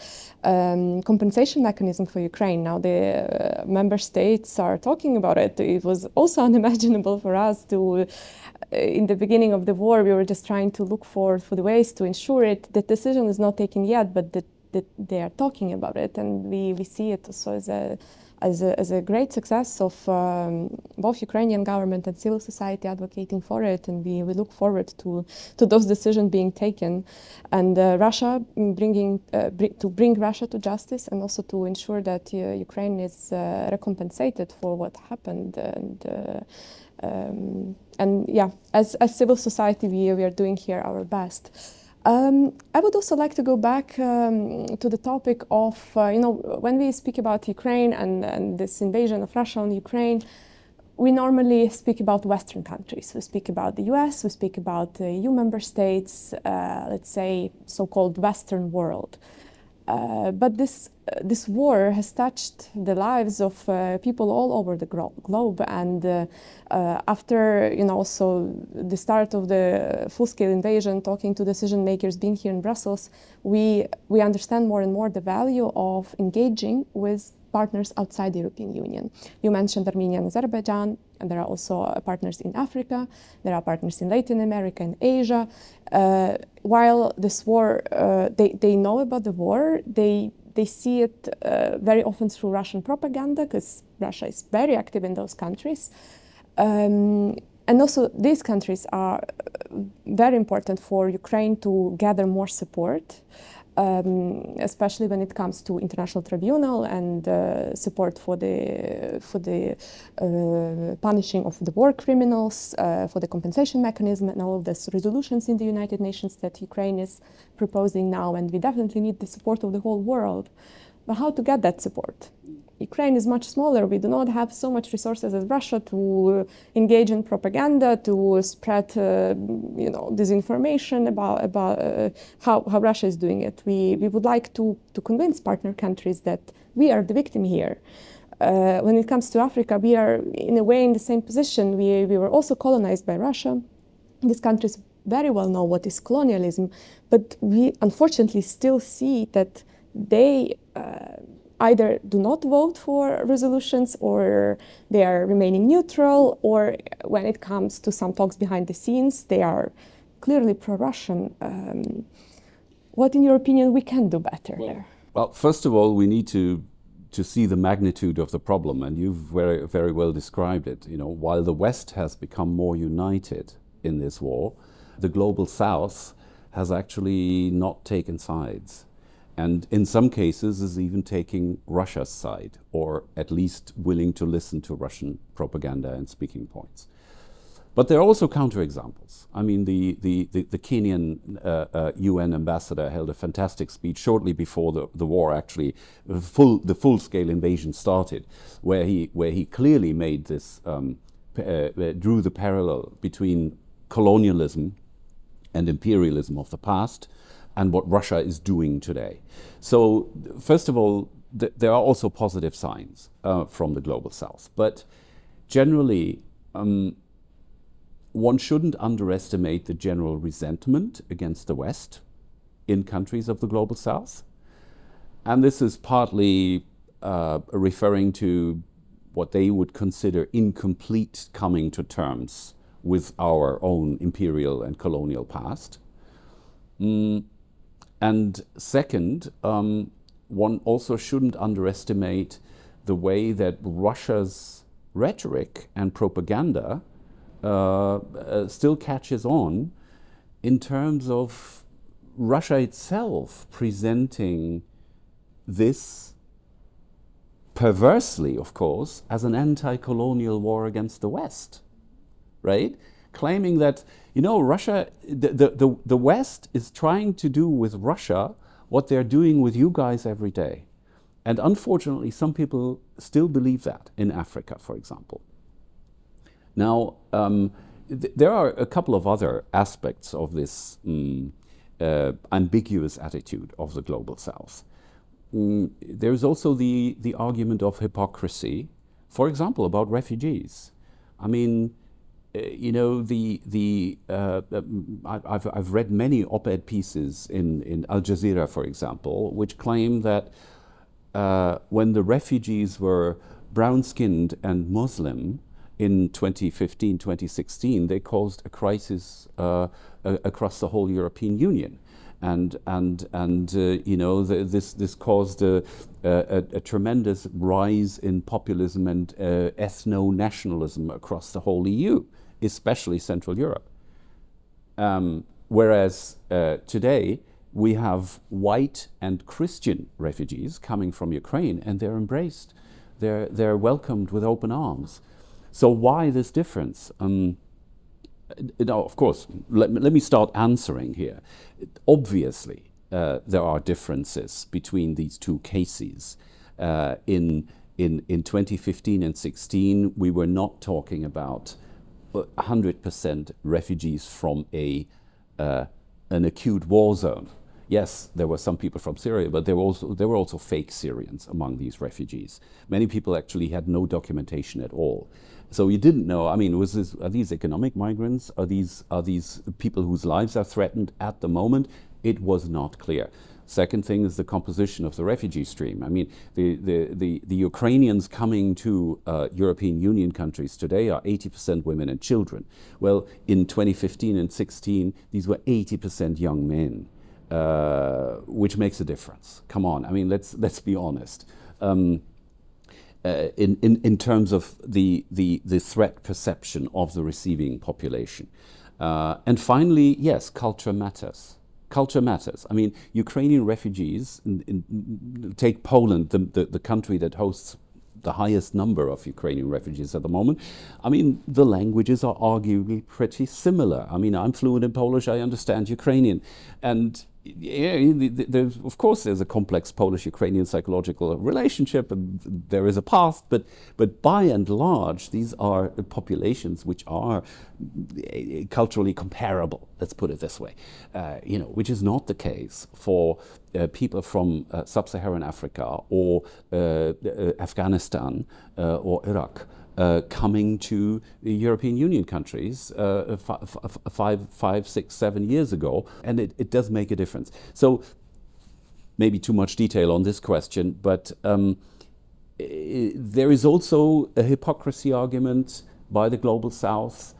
compensation mechanism for Ukraine. Now the member states are talking about it. It was also unimaginable for us to, in the beginning of the war, we were just trying to look for the ways to ensure it. The decision is not taken yet, but they are talking about it, and we see it also as a great success of both Ukrainian government and civil society advocating for it, and we look forward to those decisions being taken, and Russia to bring Russia to justice, and also to ensure that Ukraine is recompensated for what happened, and yeah, as civil society we are doing here our best. I would also like to go back to the topic of, when we speak about Ukraine and this invasion of Russia on Ukraine, we normally speak about Western countries. We speak about the US, we speak about the EU member states, let's say so-called Western world. But this war has touched the lives of people all over the globe, and after also the start of the full-scale invasion, talking to decision makers, being here in Brussels, we understand more and more the value of engaging with partners outside the European Union. You mentioned Armenia and Azerbaijan, and there are also partners in Africa, there are partners in Latin America and Asia. While this war, they know about the war, they see it very often through Russian propaganda, because Russia is very active in those countries. And also these countries are very important for Ukraine to gather more support, especially when it comes to international tribunal and support for the punishing of the war criminals, for the compensation mechanism and all of these resolutions in the United Nations that Ukraine is proposing now, and we definitely need the support of the whole world. But how to get that support? Ukraine is much smaller. We do not have so much resources as Russia to engage in propaganda, to spread, disinformation about how Russia is doing it. We would like to convince partner countries that we are the victim here. When it comes to Africa, we are in a way in the same position. We were also colonized by Russia. These countries very well know what is colonialism, but we unfortunately still see that they either do not vote for resolutions, or they are remaining neutral, or when it comes to some talks behind the scenes, they are clearly pro-Russian. What, in your opinion, we can do better there? Well, first of all, we need to see the magnitude of the problem, and you've very, very well described it. While the West has become more united in this war, the global South has actually not taken sides. And in some cases is even taking Russia's side, or at least willing to listen to Russian propaganda and speaking points. But there are also counterexamples. I mean, the Kenyan UN ambassador held a fantastic speech shortly before the war, actually, the full-scale invasion started, where he clearly made this, drew the parallel between colonialism and imperialism of the past, and what Russia is doing today. So, first of all, there are also positive signs from the global South. But generally, one shouldn't underestimate the general resentment against the West in countries of the global South. And this is partly referring to what they would consider incomplete coming to terms with our own imperial and colonial past. And second, one also shouldn't underestimate the way that Russia's rhetoric and propaganda still catches on in terms of Russia itself presenting this, perversely, of course, as an anti-colonial war against the West, right? claiming that, Russia, the West is trying to do with Russia what they're doing with you guys every day. And unfortunately, some people still believe that in Africa, for example. Now, there are a couple of other aspects of this ambiguous attitude of the Global South. There's also the argument of hypocrisy, for example, about refugees. I mean, I've read many op-ed pieces in Al Jazeera, for example, which claim that when the refugees were brown-skinned and Muslim in 2015, 2016, they caused a crisis across the whole European Union. This caused a tremendous rise in populism and ethno-nationalism across the whole EU, especially Central Europe. Whereas today we have white and Christian refugees coming from Ukraine, and they're embraced, they're welcomed with open arms. So why this difference? Of course, let me start answering here. Obviously, there are differences between these two cases. In 2015 and 16, we were not talking about 100% refugees from an acute war zone. Yes, there were some people from Syria, but there were also fake Syrians among these refugees. Many people actually had no documentation at all. So you didn't know. I mean, are these economic migrants? Are these people whose lives are threatened at the moment? It was not clear. Second thing is the composition of the refugee stream. I mean, the Ukrainians coming to European Union countries today are 80% women and children. Well, in 2015 and 16, these were 80% young men, which makes a difference. Come on, I mean, let's be honest. In terms of the threat perception of the receiving population. And finally, yes, culture matters. Culture matters. I mean, Ukrainian refugees, take Poland, the country that hosts the highest number of Ukrainian refugees at the moment. I mean, the languages are arguably pretty similar. I mean, I'm fluent in Polish, I understand Ukrainian. And of course, there's a complex Polish-Ukrainian psychological relationship, and there is a past, but by and large, these are populations which are culturally comparable. Let's put it this way, which is not the case for people from sub-Saharan Africa or Afghanistan or Iraq. Coming to the European Union countries 5, 6, 7 years ago, and it does make a difference. So maybe too much detail on this question, but there is also a hypocrisy argument by the Global South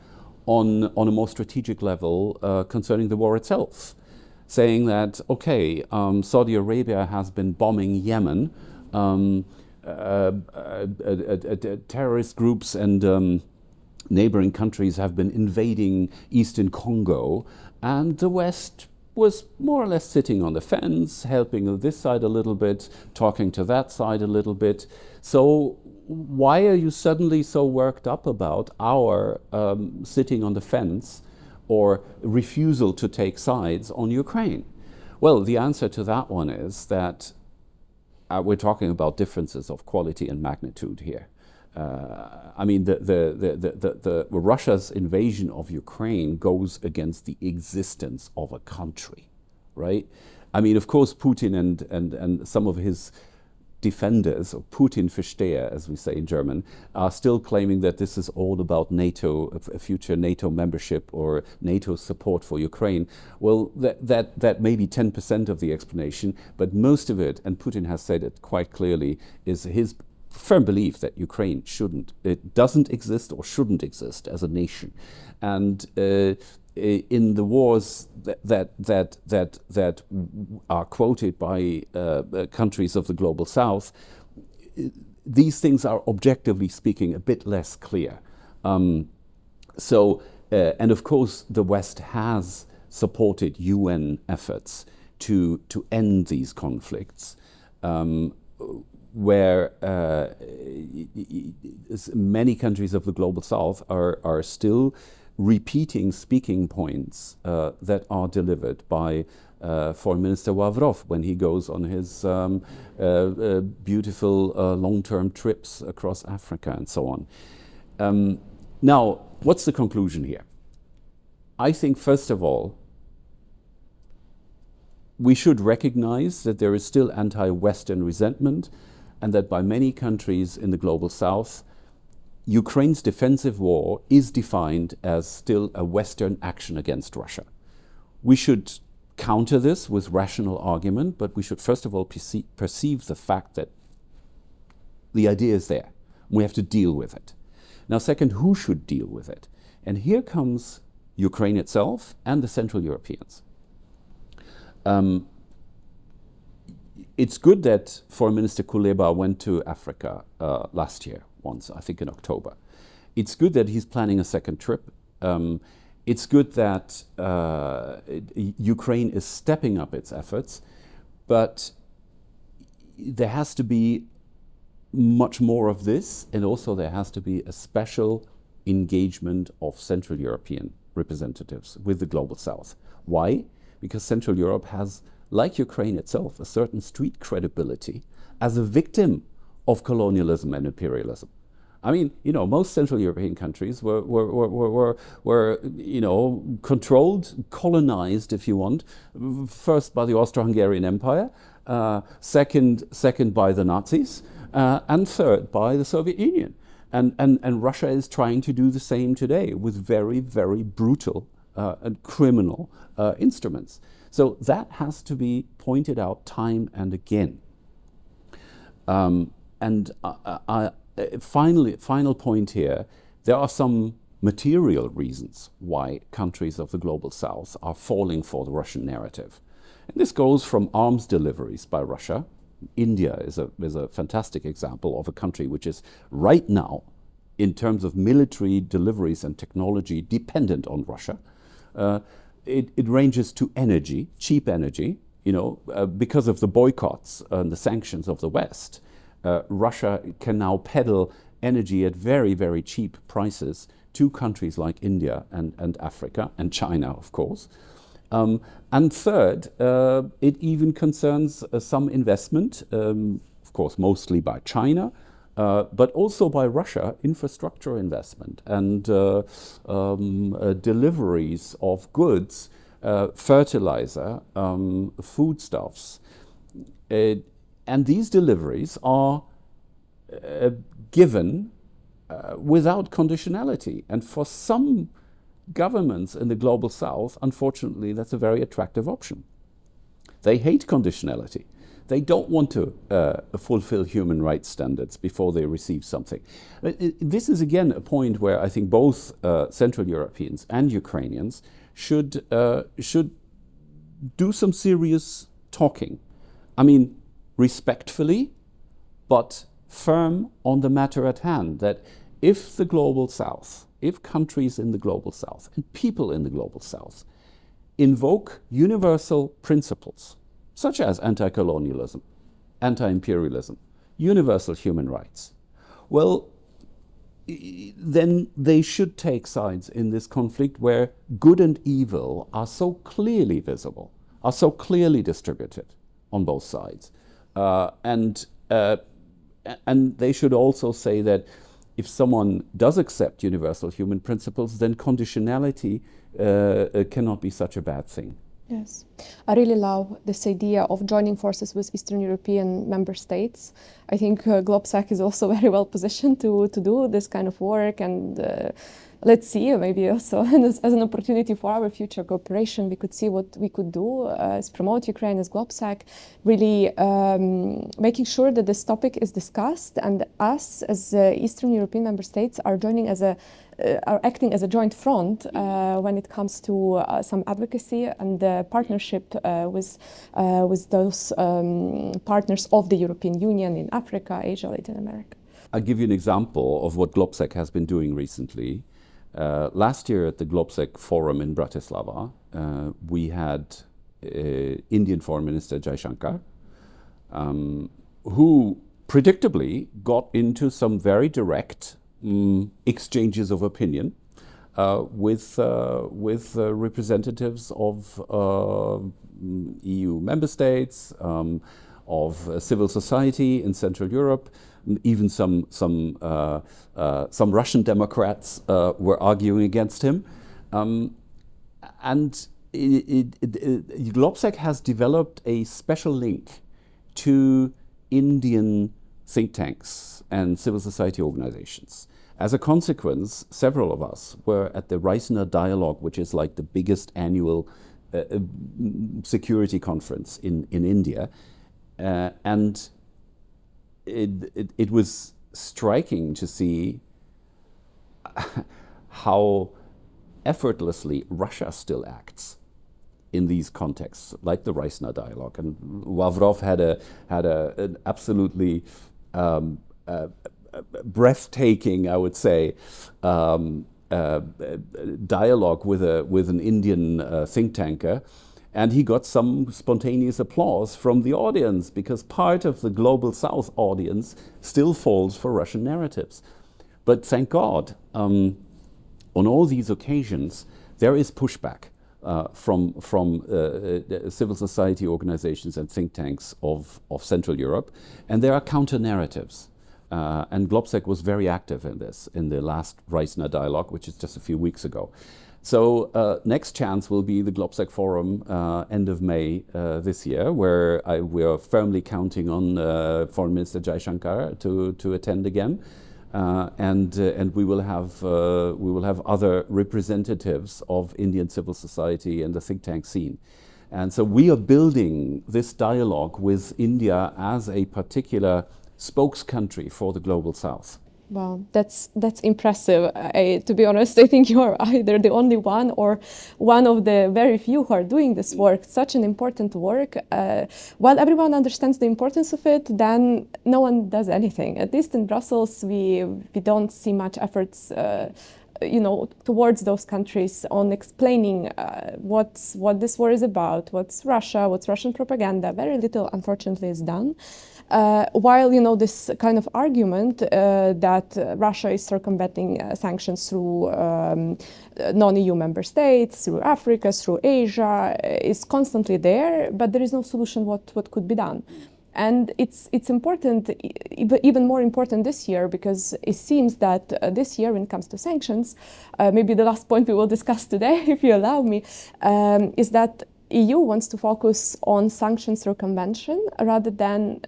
on a more strategic level concerning the war itself, saying that, okay, Saudi Arabia has been bombing Yemen, terrorist groups and neighboring countries have been invading eastern Congo, and the West was more or less sitting on the fence, helping this side a little bit, talking to that side a little bit. So why are you suddenly so worked up about our sitting on the fence or refusal to take sides on Ukraine? Well, the answer to that one is that we're talking about differences of quality and magnitude here. I mean, the Russia's invasion of Ukraine goes against the existence of a country, right? I mean, of course, Putin and some of his defenders, or Putin-Versteher, as we say in German, are still claiming that this is all about NATO, a future NATO membership or NATO support for Ukraine. Well, that may be 10% of the explanation, but most of it, and Putin has said it quite clearly, is his firm belief that Ukraine doesn't exist or shouldn't exist as a nation. And in the wars that are quoted by countries of the Global South, these things are objectively speaking a bit less clear. And of course, the West has supported UN efforts to end these conflicts, where many countries of the Global South are still repeating speaking points that are delivered by Foreign Minister Lavrov when he goes on his beautiful long-term trips across Africa and so on. Now, what's the conclusion here? I think, first of all, we should recognize that there is still anti-Western resentment, and that by many countries in the global South, Ukraine's defensive war is defined as still a Western action against Russia. We should counter this with rational argument, but we should first of all perceive the fact that the idea is there. We have to deal with it. Now, second, who should deal with it? And here comes Ukraine itself and the Central Europeans. It's good that Foreign Minister Kuleba went to Africa last year once, I think in October. It's good that he's planning a second trip. It's good that Ukraine is stepping up its efforts, but there has to be much more of this, and also there has to be a special engagement of Central European representatives with the Global South. Why? Because Central Europe has, like Ukraine itself, a certain street credibility as a victim of colonialism and imperialism. I mean, you know, most Central European countries were controlled, colonized, if you want, first by the Austro-Hungarian Empire, second by the Nazis, and third by the Soviet Union. And Russia is trying to do the same today with very, very brutal and criminal instruments. So that has to be pointed out time and again. Final point here, there are some material reasons why countries of the Global South are falling for the Russian narrative. And this goes from arms deliveries by Russia. India is a fantastic example of a country which is right now, in terms of military deliveries and technology, dependent on Russia. It ranges to energy, cheap energy, because of the boycotts and the sanctions of the West. Russia can now peddle energy at very, very cheap prices to countries like India and Africa, and China, of course. And third, it even concerns some investment, of course, mostly by China, but also by Russia, infrastructure investment and deliveries of goods, fertilizer, foodstuffs. And these deliveries are given without conditionality. And for some governments in the Global South, unfortunately, that's a very attractive option. They hate conditionality. They don't want to fulfill human rights standards before they receive something. This is, again, a point where I think both Central Europeans and Ukrainians should do some serious talking. I mean, respectfully, but firm on the matter at hand, that if the Global South, if countries in the Global South and people in the Global South invoke universal principles, such as anti-colonialism, anti-imperialism, universal human rights, well, then they should take sides in this conflict where good and evil are so clearly visible, are so clearly distributed on both sides. And they should also say that if someone does accept universal human principles, then conditionality cannot be such a bad thing. Yes, I really love this idea of joining forces with Eastern European member states. I think GLOBSEC is also very well positioned to do this kind of work, and let's see, maybe also as an opportunity for our future cooperation, we could see what we could do as promote Ukraine as GLOBSEC, really making sure that this topic is discussed, and us as Eastern European member states are joining as are acting as a joint front when it comes to some advocacy and partnership with those partners of the European Union in Africa, Asia, Latin America. I'll give you an example of what GLOBSEC has been doing recently. Last year at the GLOBSEC forum in Bratislava, we had Indian Foreign Minister Jaishankar, who predictably got into some very direct exchanges of opinion with representatives of EU member states, of civil society in Central Europe. Even some Russian Democrats were arguing against him, and GLOBSEC has developed a special link to Indian think tanks and civil society organizations. As a consequence, several of us were at the Reisner Dialogue, which is like the biggest annual security conference in India, and it was striking to see how effortlessly Russia still acts in these contexts, like the Reisner Dialogue. And Lavrov had an absolutely breathtaking, I would say, dialogue with an Indian think tanker. And he got some spontaneous applause from the audience, because part of the Global South audience still falls for Russian narratives. But thank God, on all these occasions, there is pushback from civil society organizations and think tanks of Central Europe, and there are counter-narratives. And GLOBSEC was very active in this in the last Reisner Dialogue, which is just a few weeks ago. So next chance will be the GLOBSEC Forum end of May this year, where we are firmly counting on Foreign Minister Jaishankar to attend again, and we will have other representatives of Indian civil society and the think tank scene. And so we are building this dialogue with India as a particular spokescountry for the Global South. Wow, that's impressive. To be honest, I think you are either the only one or one of the very few who are doing this work, such an important work. While everyone understands the importance of it, then no one does anything. At least in Brussels, we don't see much efforts towards those countries on explaining what this war is about, what's Russia, what's Russian propaganda. Very little, unfortunately, is done. While this kind of argument that Russia is circumventing sanctions through non-EU member states, through Africa, through Asia, is constantly there, but there is no solution what could be done. And it's important, even more important this year, because it seems that this year, when it comes to sanctions, maybe the last point we will discuss today, if you allow me, is that EU wants to focus on sanctions circumvention rather than,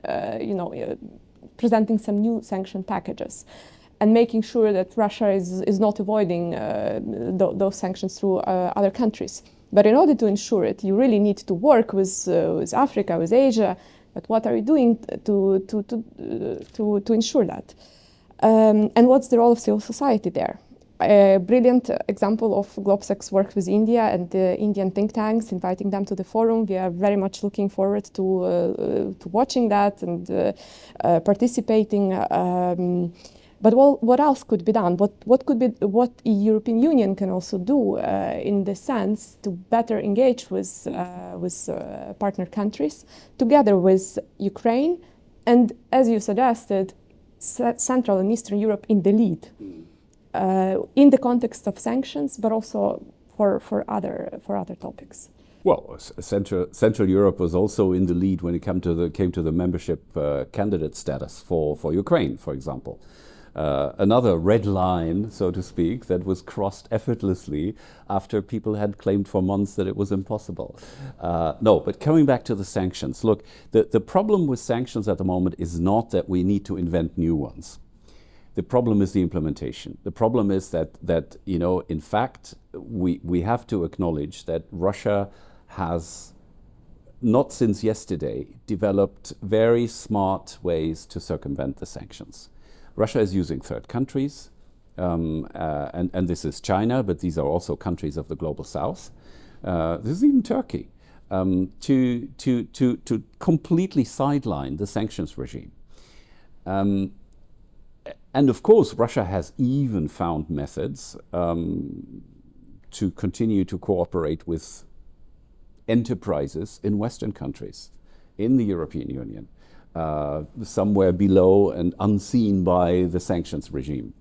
presenting some new sanction packages, and making sure that Russia is not avoiding those sanctions through other countries. But in order to ensure it, you really need to work with Africa, with Asia. But what are you doing to ensure that? And what's the role of civil society there? A brilliant example of GLOBSEC's work with India and the Indian think tanks, inviting them to the forum. We are very much looking forward to watching that and participating. But what else could be done? What the European Union can also do in the sense to better engage with partner countries, together with Ukraine, and as you suggested, Central and Eastern Europe in the lead. In the context of sanctions, but also for other topics. Well, Central Europe was also in the lead when it came to the membership candidate status for Ukraine, for example. Another red line, so to speak, that was crossed effortlessly after people had claimed for months that it was impossible. No, but coming back to the sanctions, look, the problem with sanctions at the moment is not that we need to invent new ones. The problem is the implementation. The problem is that in fact, we have to acknowledge that Russia has, not since yesterday, developed very smart ways to circumvent the sanctions. Russia is using third countries, and this is China, but these are also countries of the Global South. This is even Turkey, to completely sideline the sanctions regime. And of course, Russia has even found methods to continue to cooperate with enterprises in Western countries, in the European Union, somewhere below and unseen by the sanctions regime.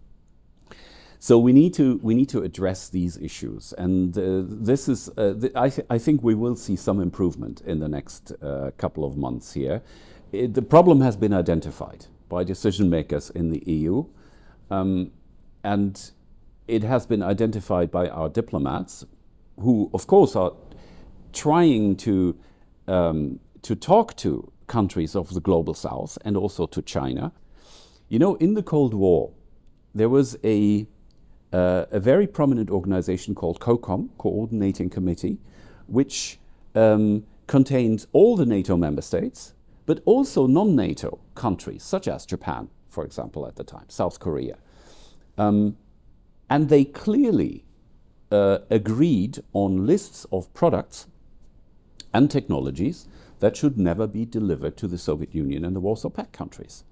So we need to address these issues, and this is I think we will see some improvement in the next couple of months here. The problem has been identified by decision makers in the EU, and it has been identified by our diplomats, who of course are trying to talk to countries of the global south and also to China. You know, in the Cold War, there was a very prominent organization called COCOM, Coordinating Committee, which contained all the NATO member states, but also non-NATO countries, such as Japan, for example, at the time, South Korea. And they clearly agreed on lists of products and technologies that should never be delivered to the Soviet Union and the Warsaw Pact countries.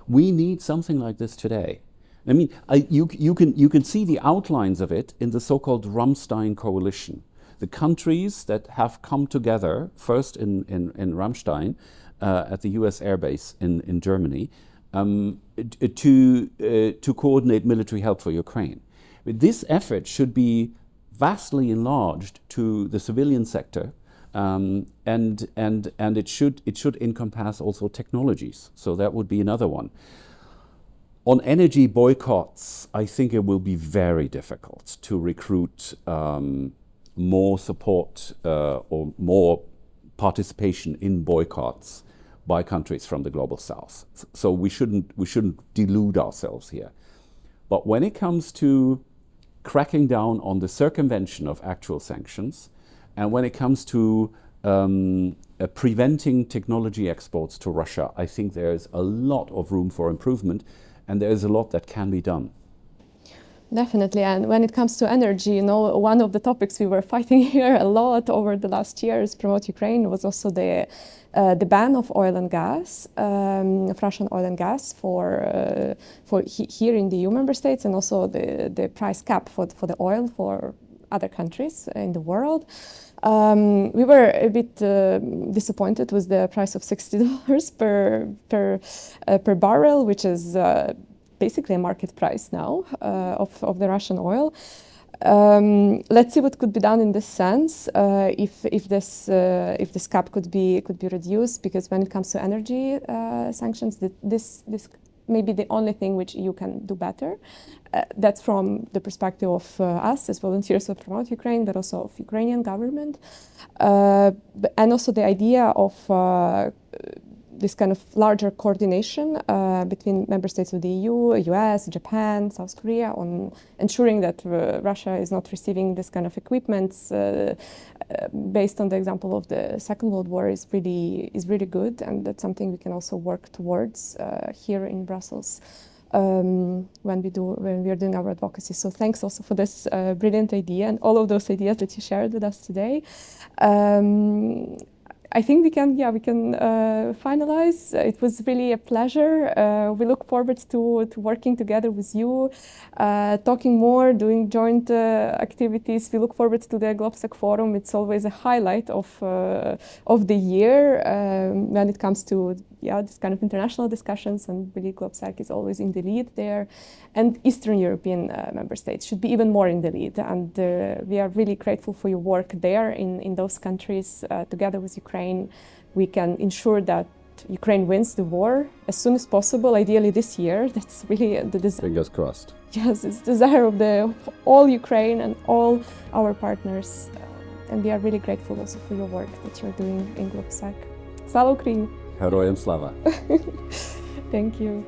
We need something like this today. I mean, you can see the outlines of it in the so-called Ramstein coalition. The countries that have come together, first in Ramstein, at the US Air Base in Germany, to coordinate military help for Ukraine. This effort should be vastly enlarged to the civilian sector, and it should encompass also technologies. So that would be another one. On energy boycotts, I think it will be very difficult to recruit more support or more participation in boycotts by countries from the global south. So we shouldn't delude ourselves here. But when it comes to cracking down on the circumvention of actual sanctions, and when it comes to preventing technology exports to Russia, I think there's a lot of room for improvement, and there's a lot that can be done. Definitely, and when it comes to energy, you know, one of the topics we were fighting here a lot over the last years, Promote Ukraine, was also the ban of oil and gas, of Russian oil and gas for here in the EU member states, and also the price cap for the oil for other countries in the world. We were a bit disappointed with the price of $60 per barrel, which is basically a market price now of the Russian oil. Let's see what could be done in this sense, if this cap could be reduced, because when it comes to energy sanctions, this may be the only thing which you can do better. That's from the perspective of us as volunteers of Promote Ukraine, but also of Ukrainian government, and also the idea of this kind of larger coordination between member states of the EU, US, Japan, South Korea, on ensuring that Russia is not receiving this kind of equipment based on the example of the Second World War is really good, and that's something we can also work towards here in Brussels when we are doing our advocacy. So thanks also for this brilliant idea and all of those ideas that you shared with us today. I think we can finalize. It was really a pleasure. We look forward to working together with you, talking more, doing joint activities. We look forward to the GLOBSEC forum. It's always a highlight of the year when it comes to this kind of international discussions, and really GLOBSEC is always in the lead there. And Eastern European member states should be even more in the lead. And we are really grateful for your work there in those countries. Together with Ukraine, we can ensure that Ukraine wins the war as soon as possible, ideally this year. That's really the desire. Fingers crossed. Yes, it's the desire of all Ukraine and all our partners. And we are really grateful also for your work that you're doing in GLOBSEC. Slava Ukraini! Heroyam Slava! Thank you.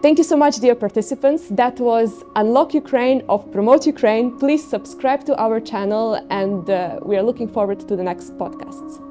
Thank you so much, dear participants. That was Unlock Ukraine of Promote Ukraine. Please subscribe to our channel, and we are looking forward to the next podcasts.